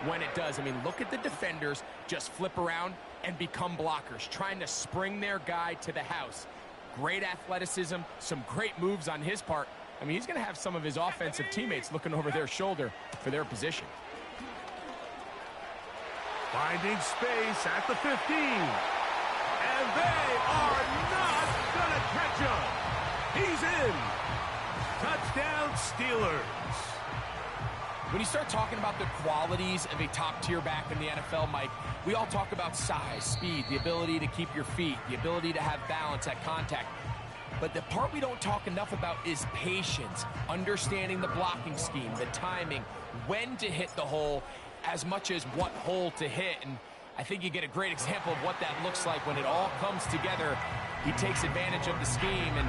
when it does. I mean, look at the defenders just flip around and become blockers, trying to spring their guy to the house. Great athleticism, some great moves on his part. I mean, he's going to have some of his offensive teammates looking over their shoulder for their position. Finding space at the 15. And they are not going to catch him. He's in. Touchdown, Steelers. When you start talking about the qualities of a top-tier back in the NFL, Mike, we all talk about size, speed, the ability to keep your feet, the ability to have balance at contact. But the part we don't talk enough about is patience, understanding the blocking scheme, the timing, when to hit the hole, as much as what hole to hit. And I think you get a great example of what that looks like when it all comes together. He takes advantage of the scheme, and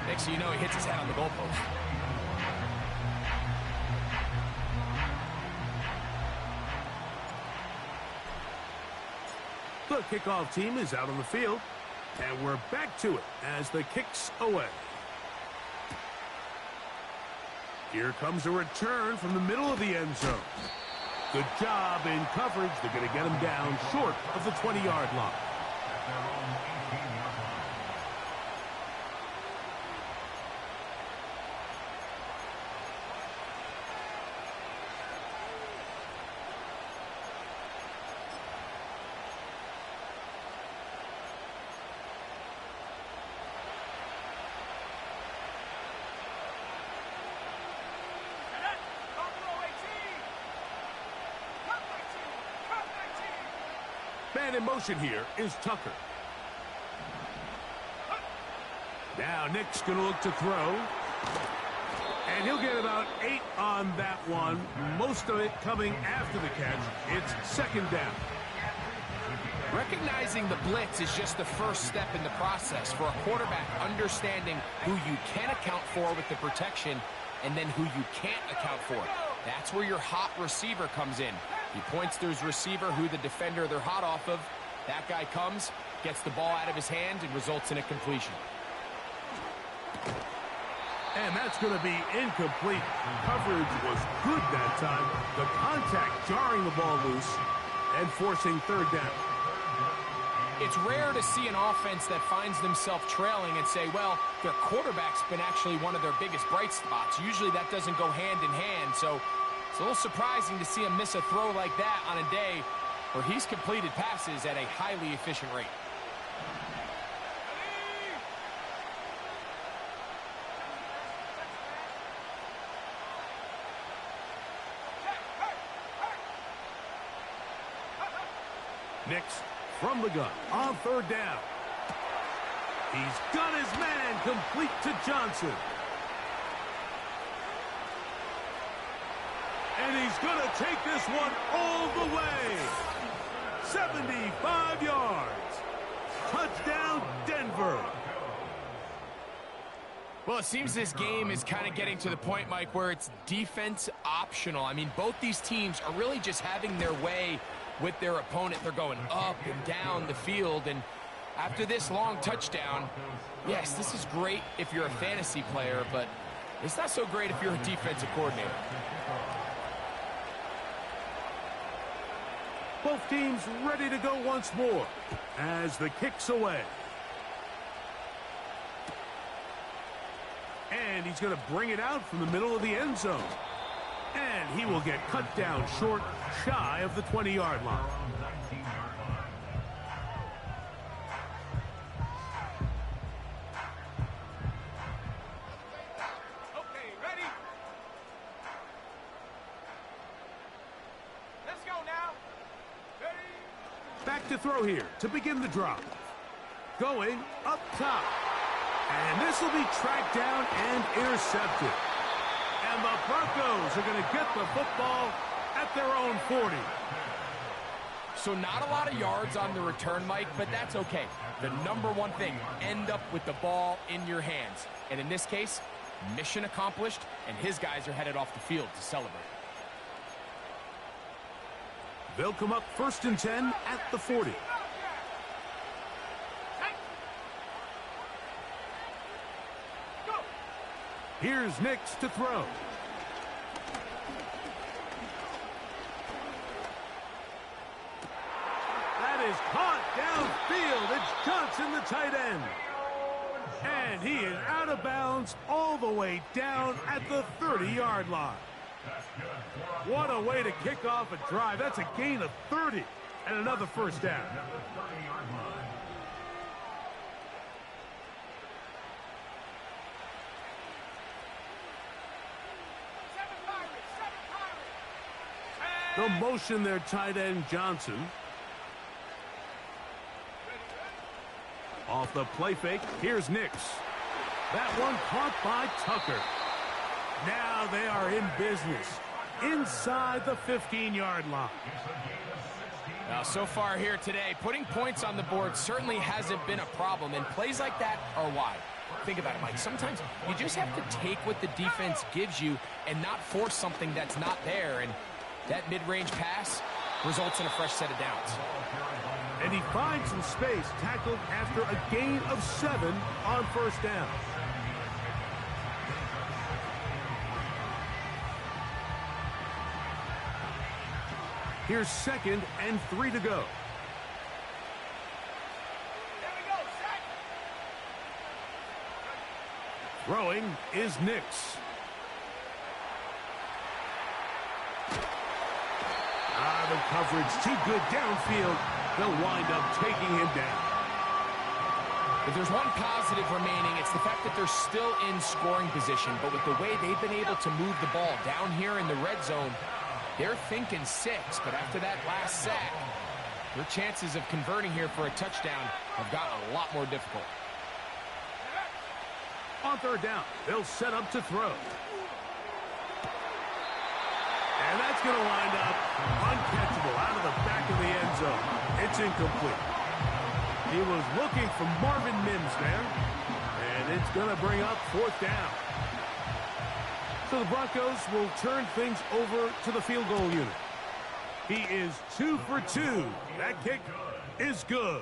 next thing you know, he hits his head on the goalpost. The kickoff team is out on the field, and we're back to it as the kick's away. Here comes a return from the middle of the end zone. Good job in coverage. They're going to get him down short of the 20-yard line. Man in motion here is Tucker. Now Nick's going to look to throw. And he'll get about 8 on that one. Most of it coming after the catch. It's second down. Recognizing the blitz is just the first step in the process for a quarterback, understanding who you can account for with the protection and then who you can't account for. That's where your hot receiver comes in. He points to his receiver, who the defender they're hot off of. That guy comes, gets the ball out of his hand, and results in a completion. And that's going to be incomplete. Coverage was good that time. The contact jarring the ball loose and forcing third down. It's rare to see an offense that finds themselves trailing and say, well, their quarterback's been actually one of their biggest bright spots. Usually that doesn't go hand in hand, so it's a little surprising to see him miss a throw like that on a day where he's completed passes at a highly efficient rate. Next, from the gun, on third down. He's got his man complete to Johnson. And he's going to take this one all the way. 75 yards. Touchdown, Denver. Well, it seems this game is kind of getting to the point, Mike, where it's defense optional. I mean, both these teams are really just having their way with their opponent. They're going up and down the field, and after this long touchdown, yes, this is great if you're a fantasy player, but it's not so great if you're a defensive coordinator. Both teams ready to go once more as the kick's away. And he's going to bring it out from the middle of the end zone. And he will get cut down short, shy of the 20-yard line. Okay, ready? Let's go now. Ready? Back to throw here to begin the drop. Going up top. And this will be tracked down and intercepted. And the Broncos are going to get the football at their own 40. So not a lot of yards on the return, Mike, but that's okay. The number one thing, end up with the ball in your hands. And in this case, mission accomplished, and his guys are headed off the field to celebrate. They'll come up 1st and 10 at the 40. Here's Nix to throw. is caught downfield. It's Johnson, the tight end. And he is out of bounds all the way down at the 30-yard line. What a way to kick off a drive. That's a gain of 30 and another first down. The motion there, tight end Johnson. Off the play fake, here's Nix. That one caught by Tucker. Now they are in business inside the 15-yard line. Now, so far here today, putting points on the board certainly hasn't been a problem, and plays like that are why. Think about it, Mike. Sometimes you just have to take what the defense gives you and not force something that's not there, and that mid-range pass results in a fresh set of downs. And he finds some space, tackled after a gain of 7 on first down. Here's 2nd and 3 to go. There we go, set. Throwing is Nix. The coverage too good downfield. They'll wind up taking him down. If there's one positive remaining, it's the fact that they're still in scoring position. But with the way they've been able to move the ball down here in the red zone, they're thinking 6. But after that last sack, their chances of converting here for a touchdown have gotten a lot more difficult. On third down, they'll set up to throw. And that's going to wind up uncatchable out of the back of the end zone. It's incomplete. He was looking for Marvin Mims there. And it's going to bring up 4th down. So the Broncos will turn things over to the field goal unit. He is 2 for 2. That kick is good.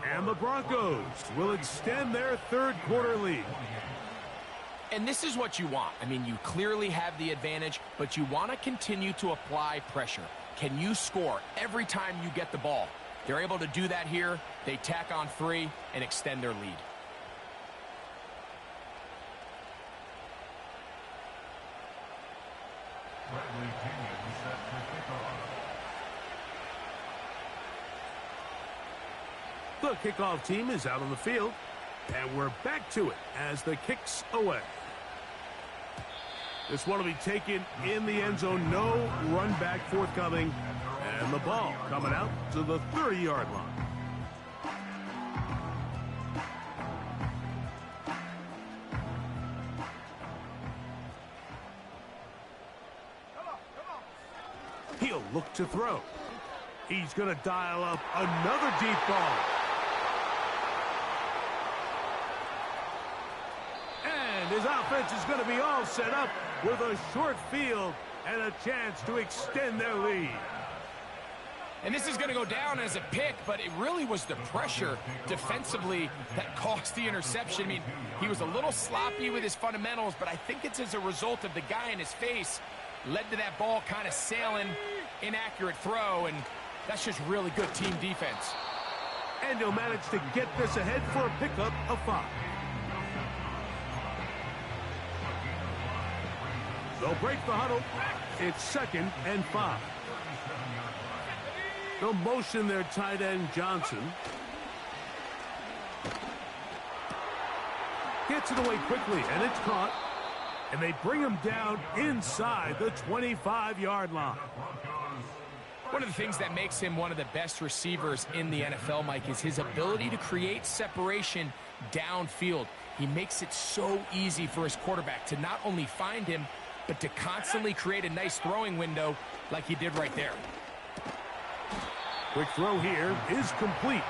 And the Broncos will extend their third quarter lead. And this is what you want. I mean, you clearly have the advantage, but you want to continue to apply pressure. Can you score every time you get the ball? They're able to do that here. They tack on 3 and extend their lead. The kickoff team is out on the field, and we're back to it as the kick's away. This one will be taken in the end zone. No run back forthcoming, and the ball coming out to the 30-yard line. He'll look to throw. He's going to dial up another deep ball. And his offense is going to be all set up with a short field and a chance to extend their lead. And this is going to go down as a pick, but it really was the pressure defensively that caused the interception. I mean, he was a little sloppy with his fundamentals, but I think it's as a result of the guy in his face led to that ball kind of sailing, inaccurate throw, and that's just really good team defense. And he'll manage to get this ahead for a pickup of 5. They'll break the huddle. It's 2nd and 5. They'll motion their tight end Johnson. Gets it away quickly, and it's caught. And they bring him down inside the 25-yard line. One of the things that makes him one of the best receivers in the NFL, Mike, is his ability to create separation downfield. He makes it so easy for his quarterback to not only find him, but to constantly create a nice throwing window like he did right there. Quick throw here is complete.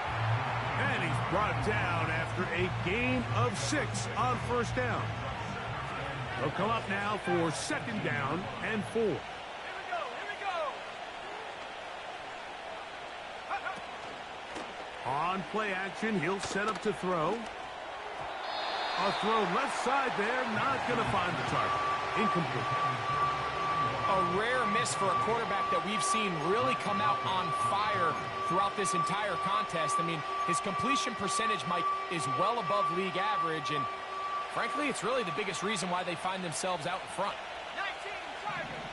And he's brought down after a gain of 6 on first down. They'll come up now for 2nd down and 4. Here we go. On play action, he'll set up to throw. A throw left side there, not going to find the target. Incomplete. a rare miss for a quarterback that we've seen really come out on fire throughout this entire contest. I mean, his completion percentage, Mike, is well above league average, and frankly, it's really the biggest reason why they find themselves out in front. 19 Tigers.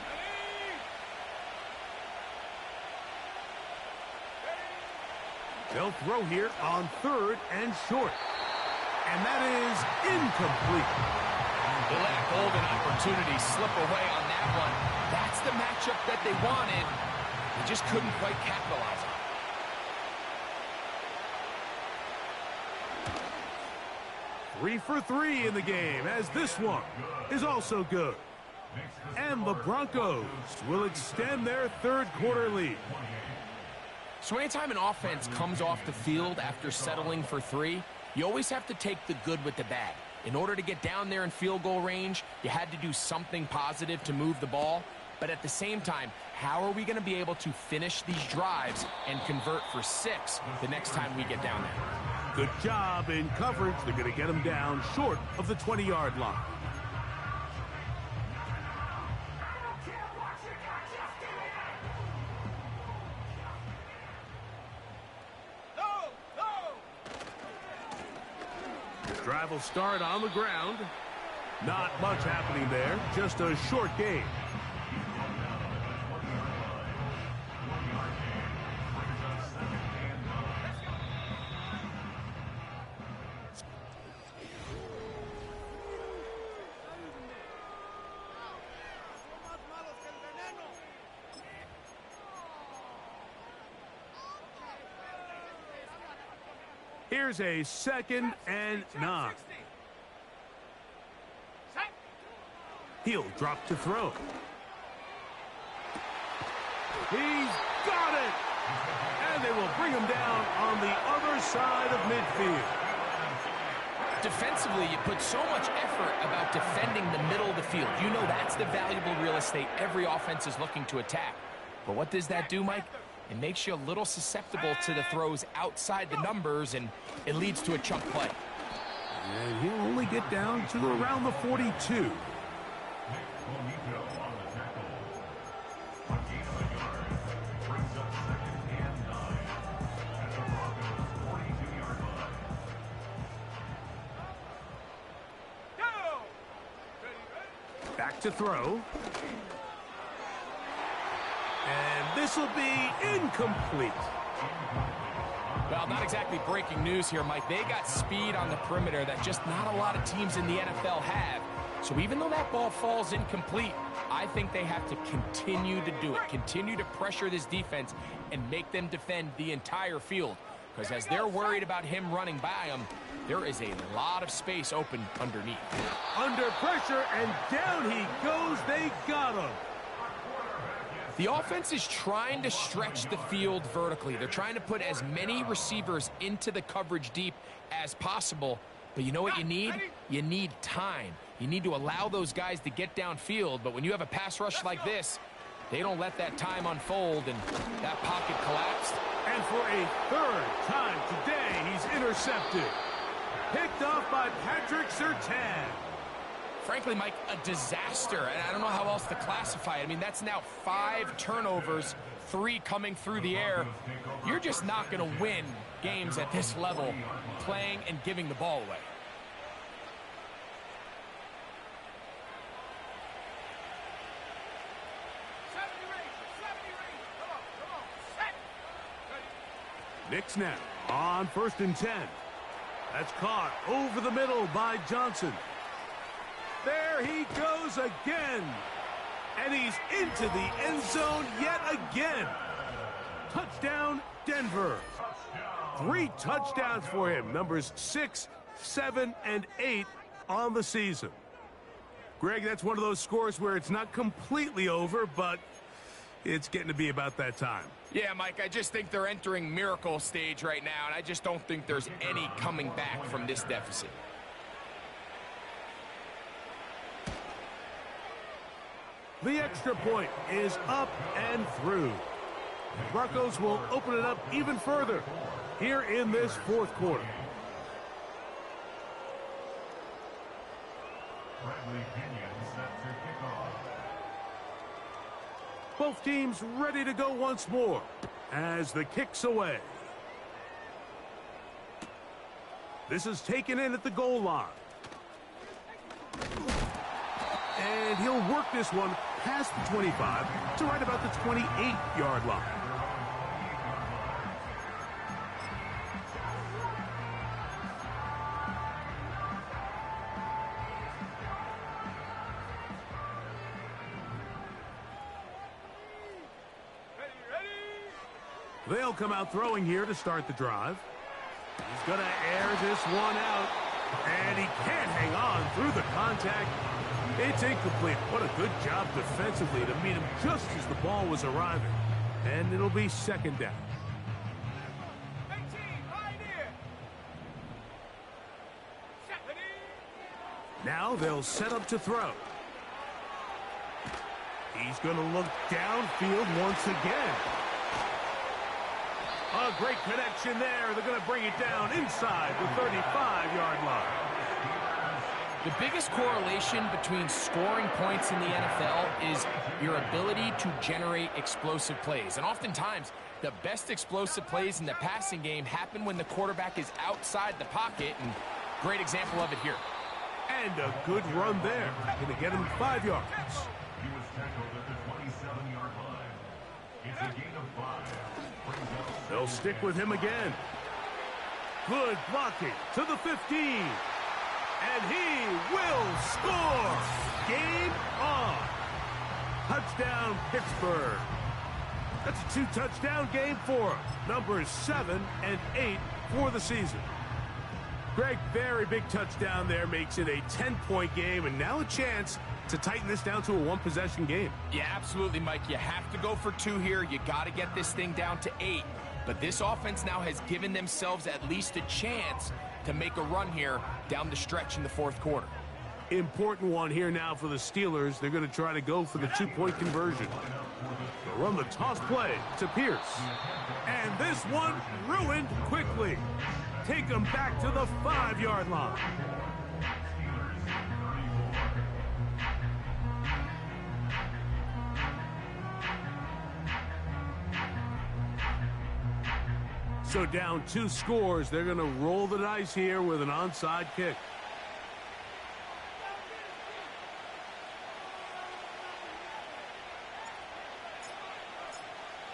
They'll throw here on 3rd and short. And that is incomplete. They let a golden opportunity slip away on that one. That's the matchup that they wanted. They just couldn't quite capitalize on it. 3 for 3 in the game, as this one is also good. And the Broncos will extend their 3rd quarter lead. So anytime an offense comes off the field after settling for 3, you always have to take the good with the bad. In order to get down there in field goal range, you had to do something positive to move the ball. But at the same time, how are we going to be able to finish these drives and convert for 6 the next time we get down there? Good job in coverage. They're going to get them down short of the 20-yard line. Drive will start on the ground. Not much happening there, just a short game. Here's a 2nd and 9. He'll drop to throw. He's got it! And they will bring him down on the other side of midfield. Defensively, you put so much effort about defending the middle of the field. You know that's the valuable real estate every offense is looking to attack. But what does that do, Mike? It makes you a little susceptible to the throws outside the numbers, and it leads to a chunk play. And he'll only get down to around the 42. Back to throw. And this will be incomplete. Well, not exactly breaking news here, Mike. They got speed on the perimeter that just not a lot of teams in the NFL have. So even though that ball falls incomplete, I think they have to continue to do it. Continue to pressure this defense and make them defend the entire field. Because as they're worried about him running by them, there is a lot of space open underneath. Under pressure, and down he goes. They got him. The offense is trying to stretch the field vertically. They're trying to put as many receivers into the coverage deep as possible. But you know what you need? You need time. You need to allow those guys to get downfield. But when you have a pass rush like this, they don't let that time unfold, and that pocket collapsed. And for a 3rd time today, he's intercepted. Picked off by Patrick Surtain. Frankly, Mike, a disaster, and I don't know how else to classify it. I mean, that's now 5 turnovers, 3 coming through the air. You're just not going to win games at this level playing and giving the ball away. Knicks now on 1st and 10. That's caught over the middle by Johnson. There he goes again. And he's into the end zone yet again. Touchdown, Denver. 3 touchdowns for him. Numbers 6, 7, and 8 on the season. Greg, that's one of those scores where it's not completely over, but it's getting to be about that time. Yeah, Mike, I just think they're entering miracle stage right now, and I just don't think there's any coming back from this deficit. The extra point is up and through. Broncos will open it up even further here in this 4th quarter. Both teams ready to go once more as the kick's away. This is taken in at the goal line. And he'll work this one past the 25 to right about the 28-yard line. They'll come out throwing here to start the drive. He's going to air this one out, and he can't hang on through the contact. It's incomplete. What a good job defensively to meet him just as the ball was arriving. And it'll be second down. 18, right here. Now they'll set up to throw. He's going to look downfield once again. A great connection there. They're going to bring it down inside the 35-yard line. The biggest correlation between scoring points in the NFL is your ability to generate explosive plays. And oftentimes, the best explosive plays in the passing game happen when the quarterback is outside the pocket. And great example of it here. And a good run there. Going to get him 5 yards. He was tackled at the 27-yard line. It's a gain of 5. They'll stick with him again. Good blocking to the 15. And he will score. Game on. Touchdown, Pittsburgh. That's a 2-touchdown game for him. Numbers 7 and 8 for the season. Greg, very big touchdown there, makes it a 10-point game, and now a chance to tighten this down to a one-possession game. Yeah, absolutely, Mike. You have to go for 2 here. You got to get this thing down to 8. But this offense now has given themselves at least a chance to make a run here down the stretch in the fourth quarter. Important one here now for the Steelers. They're going to try to go for the 2-point conversion. They'll run the toss play to Pierce. And this one ruined quickly. Take them back to the 5-yard line. So down 2 scores, they're going to roll the dice here with an onside kick.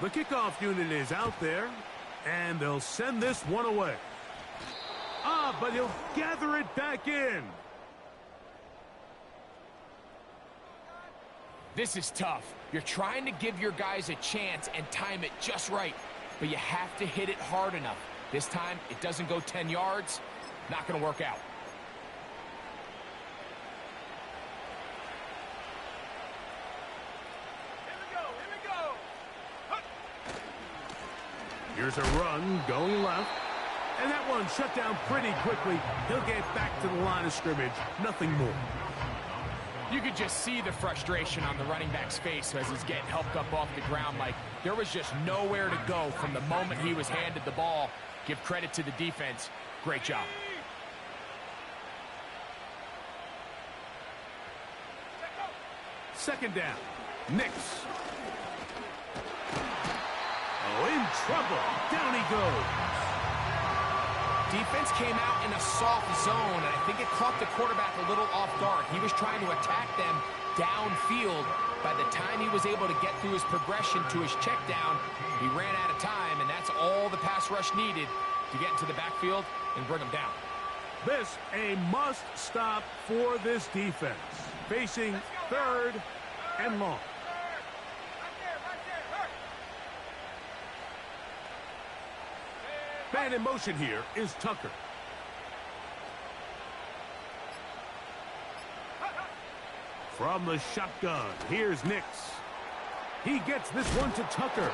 The kickoff unit is out there, and they'll send this one away. But he'll gather it back in. This is tough. You're trying to give your guys a chance and time it just right, but you have to hit it hard enough. This time, it doesn't go 10 yards. Not going to work out. Here we go. Here's a run going left. And that one shut down pretty quickly. He'll get back to the line of scrimmage. Nothing more. You could just see the frustration on the running back's face as he's getting helped up off the ground. Like, there was just nowhere to go from the moment he was handed the ball. Give credit to the defense. Great job. Second down. Nix. Oh, in trouble. Down he goes. Defense came out in a soft zone, and I think it caught the quarterback a little off guard. He was trying to attack them downfield. By the time he was able to get through his progression to his check down, he ran out of time, and that's all the pass rush needed to get into the backfield and bring him down. This a must stop for this defense. Facing 3rd and long. Man in motion here is Tucker. From the shotgun, here's Nix. He gets this one to Tucker.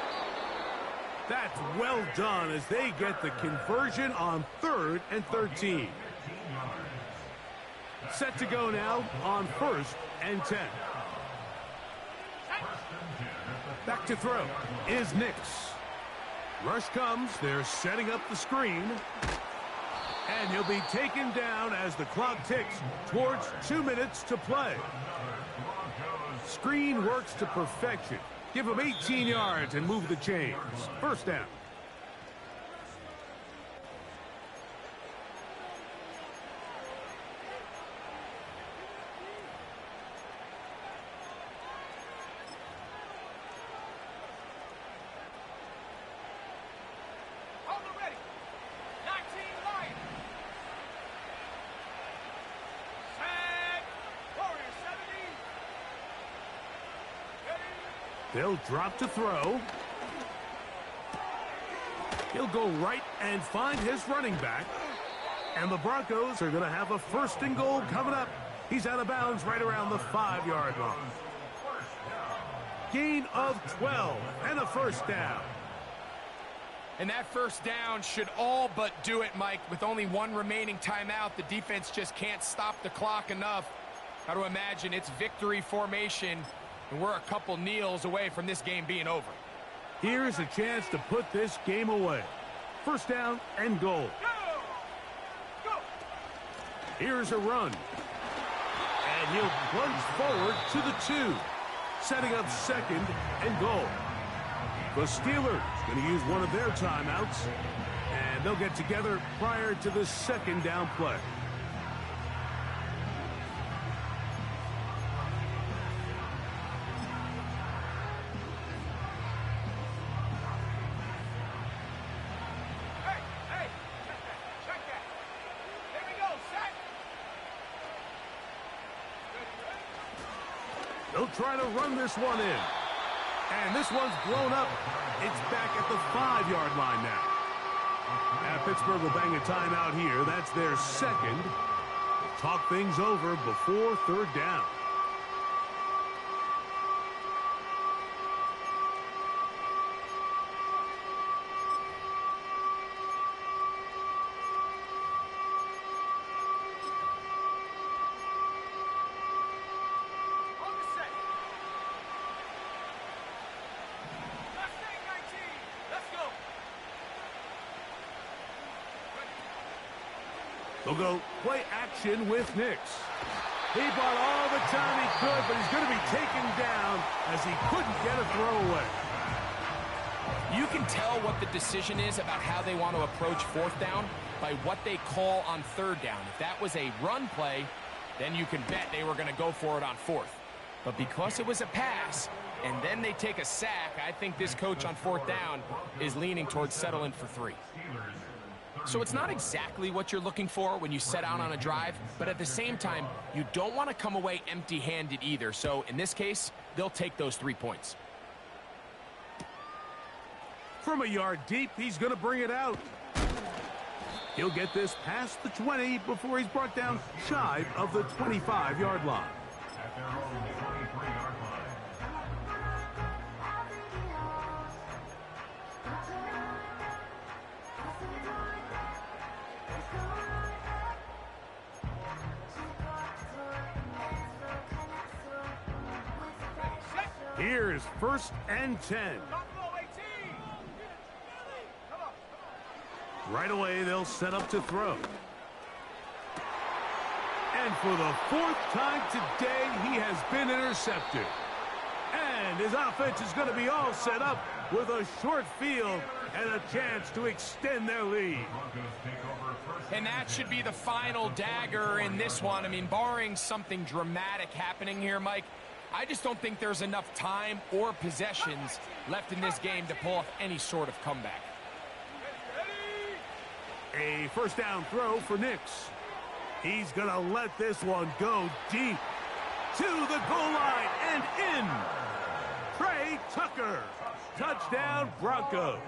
That's well done as they get the conversion on 3rd and 13. Set to go now on 1st and 10. Back to throw is Nix. Rush comes, they're setting up the screen. And he'll be taken down as the clock ticks towards 2 minutes to play. Screen works to perfection. Give him 18 yards and move the chains. First down. Hold it ready. 19 Lions. Set. Warrior 70. Ready. They'll drop to throw. He'll go right and find his running back. And the Broncos are going to have a first and goal coming up. He's out of bounds right around the 5-yard line. Gain of 12 and a first down. And that first down should all but do it, Mike. With only one remaining timeout, the defense just can't stop the clock enough. Got to imagine it's victory formation, and we're a couple kneels away from this game being over. Here's a chance to put this game away. First down and goal. Go. Here's a run. And he'll plunge forward to the 2. Setting up second and goal. The Steelers going to use one of their timeouts. And they'll get together prior to the second down play. Hey. Check that. Here we go. Set. They'll try to run this one in. And this one's blown up. It's back at the 5-yard line now. Pittsburgh will bang a timeout here. That's their second. They'll talk things over before third down. On the set. Mustang 19. Let's go. They'll go play action with Nix. He bought all the time he could, but he's going to be taken down as he couldn't get a throwaway. You can tell what the decision is about how they want to approach fourth down by what they call on third down. If that was a run play, then you can bet they were going to go for it on fourth. But because it was a pass, and then they take a sack, I think this coach on fourth down is leaning towards settling for 3. So it's not exactly what you're looking for when you set out on a drive, but at the same time, you don't want to come away empty-handed either. So in this case, they'll take those 3 points. From a yard deep, he's going to bring it out. He'll get this past the 20 before he's brought down shy of the 25-yard line. At their own 23-yard line. Here's first and 10. Buffalo 18. Come on. Right away, they'll set up to throw. And for the 4th time today, he has been intercepted. And his offense is going to be all set up with a short field and a chance to extend their lead. And that should be the final dagger in this one. I mean, barring something dramatic happening here, Mike, I just don't think there's enough time or possessions left in this game to pull off any sort of comeback. A first down throw for Nix. He's going to let this one go deep to the goal line and in. Trey Tucker. Touchdown, Broncos.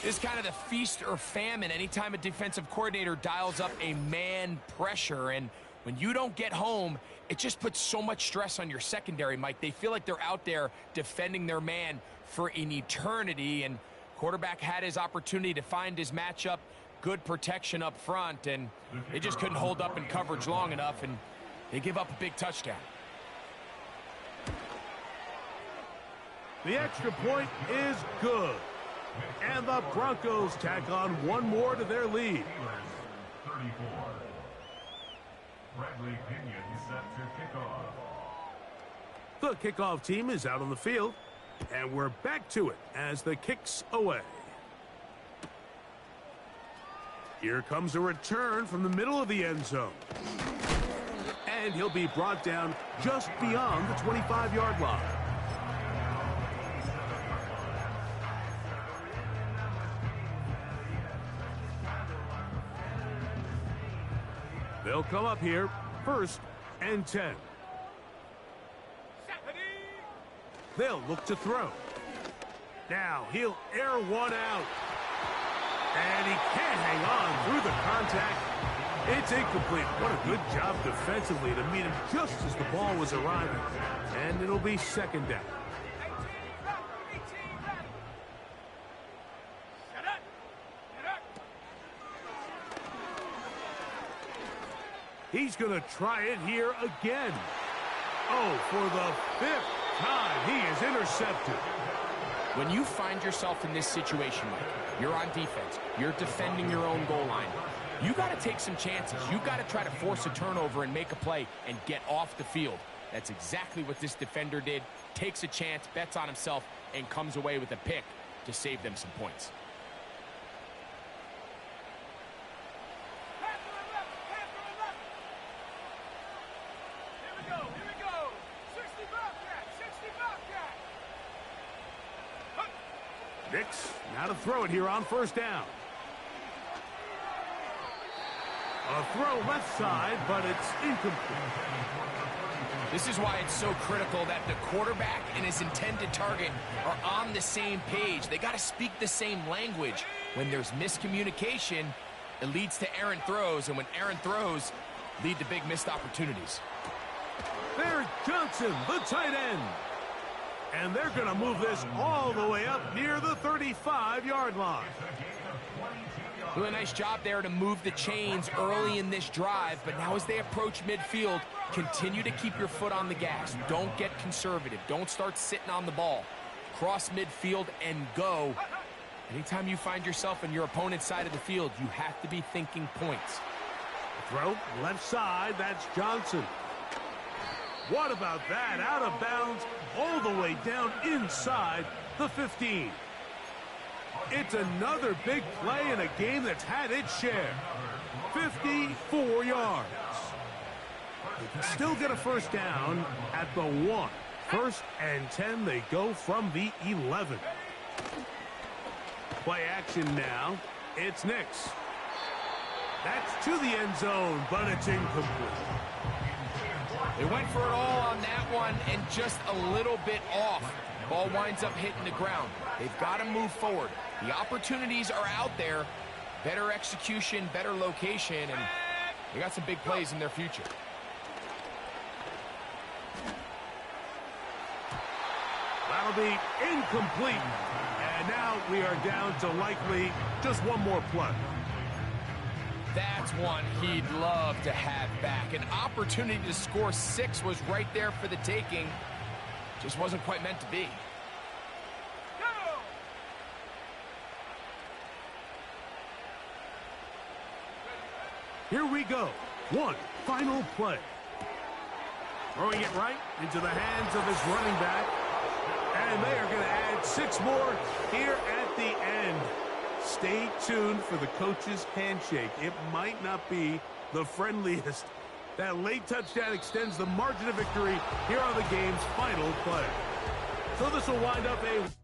It's kind of the feast or famine anytime a defensive coordinator dials up a man pressure. And when you don't get home, it just puts so much stress on your secondary, Mike. They feel like they're out there defending their man for an eternity. And quarterback had his opportunity to find his matchup, good protection up front, and they just couldn't hold up in coverage long enough, and they give up a big touchdown. The extra point is good. And the Broncos tack on one more to their lead. 34. Bradley Pinion set to kick off. The kickoff team is out on the field, and we're back to it as the kick's away. Here comes a return from the middle of the end zone. And he'll be brought down just beyond the 25-yard line. They'll come up here, 1st and 10. They'll look to throw. Now he'll air one out. And he can't hang on through the contact. It's incomplete. What a good job defensively to meet him just as the ball was arriving. And it'll be 2nd down. He's going to try it here again. Oh, for the 5th time, he is intercepted. When you find yourself in this situation, Mike, you're on defense, you're defending your own goal line, you got to take some chances. You got to try to force a turnover and make a play and get off the field. That's exactly what this defender did. Takes a chance, bets on himself, and comes away with a pick to save them some points. Nix, now to throw it here on 1st down. A throw left side, but it's incomplete. This is why it's so critical that the quarterback and his intended target are on the same page. They got to speak the same language. When there's miscommunication, it leads to errant throws, and when errant throws lead to big missed opportunities. There's Johnson, the tight end. And they're going to move this all the way up near the 35-yard line. Doing a nice job there to move the chains early in this drive, but now as they approach midfield, continue to keep your foot on the gas. Don't get conservative. Don't start sitting on the ball. Cross midfield and go. Anytime you find yourself on your opponent's side of the field, you have to be thinking points. Throw left side, that's Johnson. What about that? Out of bounds, all the way down inside the 15. It's another big play in a game that's had its share. 54 yards. They can still get a 1st down at the 1. 1st and 10, they go from the 11. Play action now. It's Nix. That's to the end zone, but it's incomplete. They went for it all on that one and just a little bit off. Ball winds up hitting the ground. They've got to move forward. The opportunities are out there. Better execution, better location, and they got some big plays in their future. That'll be incomplete. And now we are down to likely just one more play. That's one he'd love to have back. An opportunity to score 6 was right there for the taking. Just wasn't quite meant to be. Here we go. One final play. Throwing it right into the hands of his running back. And they are going to add 6 more here at the end. Stay tuned for the coach's handshake. It might not be the friendliest. That late touchdown extends the margin of victory here on the game's final play. So this will wind up a